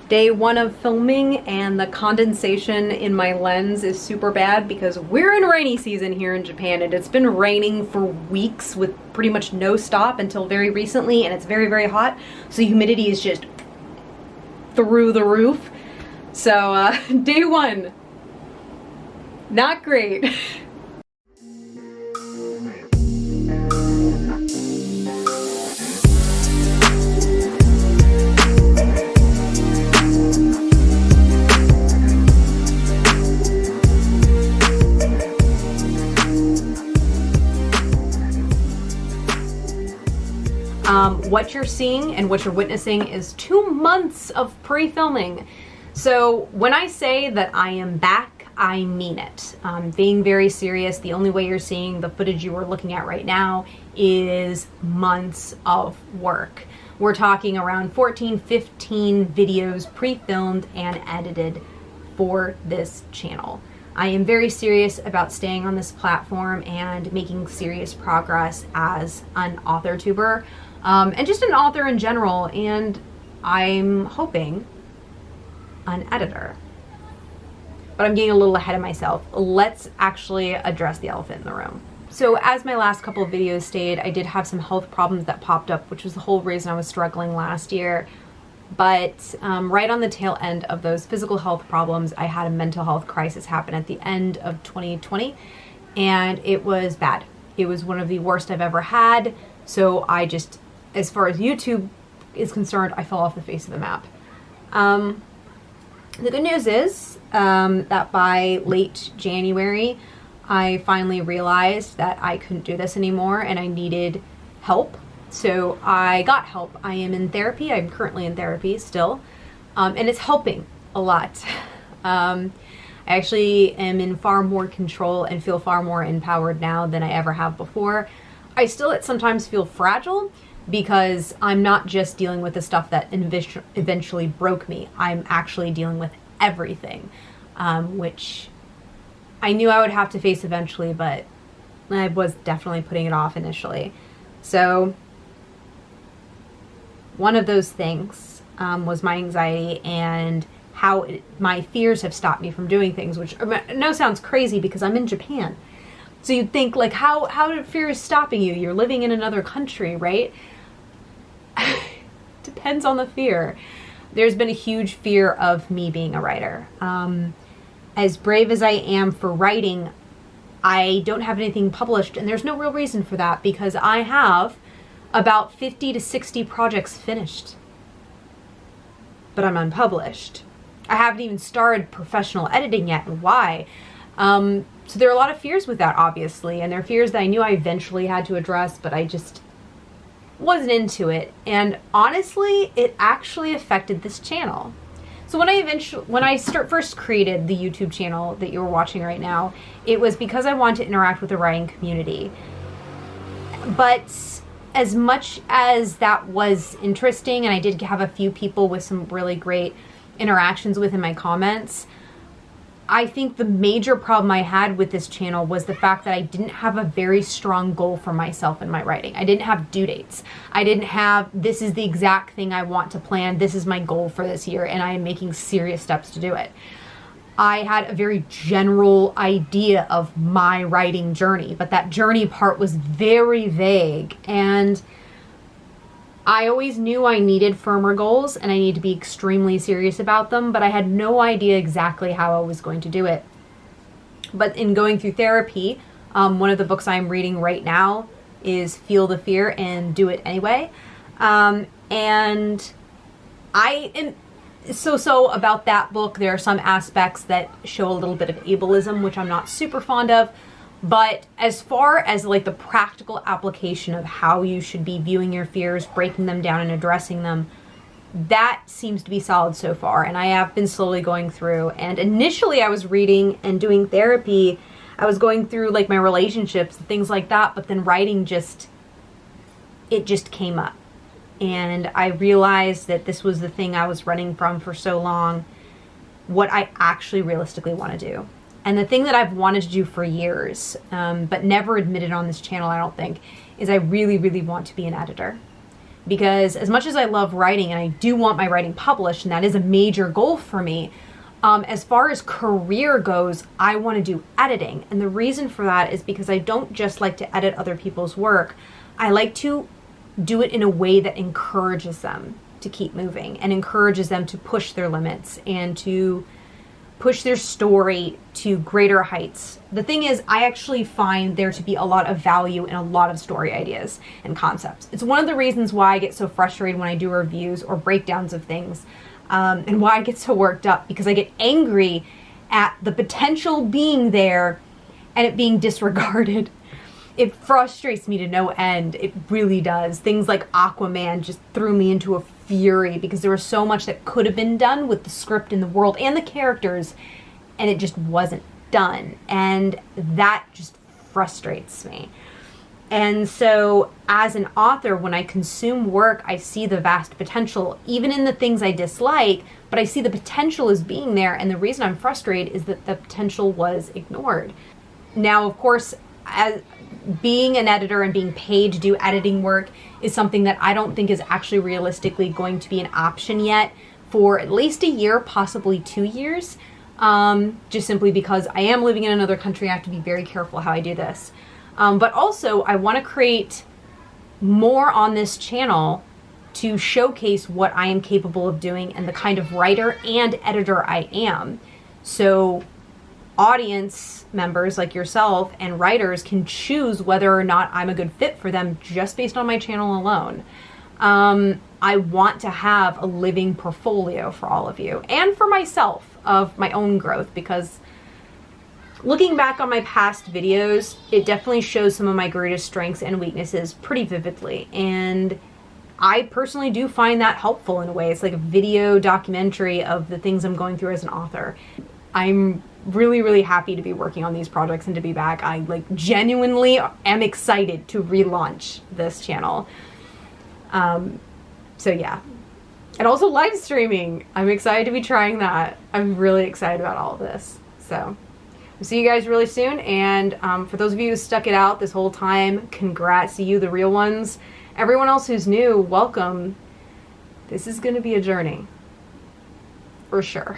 Day one of filming, and the condensation in my lens is super bad because we're in rainy season here in Japan, and it's been raining for weeks with pretty much no stop until very recently, and it's very, very hot. So humidity is just through the roof. So day one, not great. What you're seeing and what you're witnessing is 2 months of pre-filming. So when I say that I am back, I mean it. Being very serious, the only way you're seeing the footage you are looking at right now is months of work. We're talking around 14, 15 videos pre-filmed and edited for this channel. I am very serious about staying on this platform and making serious progress as an author tuber. And just an author in general, and I'm hoping an editor. But I'm getting a little ahead of myself. Let's actually address the elephant in the room. So as my last couple of videos stated, I did have some health problems that popped up, which was the whole reason I was struggling last year. But right on the tail end of those physical health problems, I had a mental health crisis happen at the end of 2020, and it was bad. It was one of the worst I've ever had. So I just, as far as YouTube is concerned, I fell off the face of the map. The good news is that by late January, I finally realized that I couldn't do this anymore and I needed help. So I got help. I am in therapy. I'm currently in therapy still, and it's helping a lot. I actually am in far more control and feel far more empowered now than I ever have before. I still sometimes feel fragile because I'm not just dealing with the stuff that eventually broke me. I'm actually dealing with everything, which I knew I would have to face eventually, but I was definitely putting it off initially. So one of those things was my anxiety and how my fears have stopped me from doing things, which I know sounds crazy because I'm in Japan. So you'd think, like, how do fears stopping you? You're living in another country, right? Depends on the fear. There's been a huge fear of me being a writer. As brave as I am for writing, I don't have anything published, and there's no real reason for that because I have about 50 to 60 projects finished, but I'm unpublished. I haven't even started professional editing yet, and why? So there are a lot of fears with that, obviously, and there are fears that I knew I eventually had to address, but I just wasn't into it. And honestly, it actually affected this channel. So when I first created the YouTube channel that you're watching right now, it was because I wanted to interact with the writing community. But as much as that was interesting, and I did have a few people with some really great interactions with in my comments, I think the major problem I had with this channel was the fact that I didn't have a very strong goal for myself in my writing. I didn't have due dates. I didn't have, this is the exact thing I want to plan, this is my goal for this year, and I am making serious steps to do it. I had a very general idea of my writing journey, but that journey part was very vague, and I always knew I needed firmer goals and I needed to be extremely serious about them, but I had no idea exactly how I was going to do it. But in going through therapy, one of the books I'm reading right now is Feel the Fear and Do It Anyway. And I am so about that book. There are some aspects that show a little bit of ableism, which I'm not super fond of. But as far as like the practical application of how you should be viewing your fears, breaking them down and addressing them, that seems to be solid so far. And I have been slowly going through. And initially I was reading and doing therapy. I was going through like my relationships and things like that. But then writing just came up. And I realized that this was the thing I was running from for so long, what I actually realistically want to do. And the thing that I've wanted to do for years, but never admitted on this channel, I don't think, is I really, really want to be an editor. because as much as I love writing and I do want my writing published, and that is a major goal for me, as far as career goes, I want to do editing. And the reason for that is because I don't just like to edit other people's work. I like to do it in a way that encourages them to keep moving and encourages them to push their limits and to push their story to greater heights. The thing is, I actually find there to be a lot of value in a lot of story ideas and concepts. It's one of the reasons why I get so frustrated when I do reviews or breakdowns of things, and why I get so worked up, because I get angry at the potential being there and it being disregarded. It frustrates me to no end. It really does. Things like Aquaman just threw me into a fury because there was so much that could have been done with the script and the world and the characters, and it just wasn't done. And that just frustrates me. And so as an author, when I consume work, I see the vast potential, even in the things I dislike, but I see the potential as being there. And the reason I'm frustrated is that the potential was ignored. Now, of course, as being an editor and being paid to do editing work is something that I don't think is actually realistically going to be an option yet for at least a year, possibly 2 years, just simply because I am living in another country. I have to be very careful how I do this. But also, I want to create more on this channel to showcase what I am capable of doing and the kind of writer and editor I am. So audience members like yourself and writers can choose whether or not I'm a good fit for them just based on my channel alone. I want to have a living portfolio for all of you and for myself of my own growth, because looking back on my past videos, it definitely shows some of my greatest strengths and weaknesses pretty vividly. And I personally do find that helpful in a way. It's like a video documentary of the things I'm going through as an author. I'm really, really happy to be working on these projects and to be back. I genuinely am excited to relaunch this channel. So yeah. And also live streaming. I'm excited to be trying that. I'm really excited about all of this. So I'll see you guys really soon. And for those of you who stuck it out this whole time, congrats to you, the real ones. Everyone else who's new, welcome. This is going to be a journey. For sure.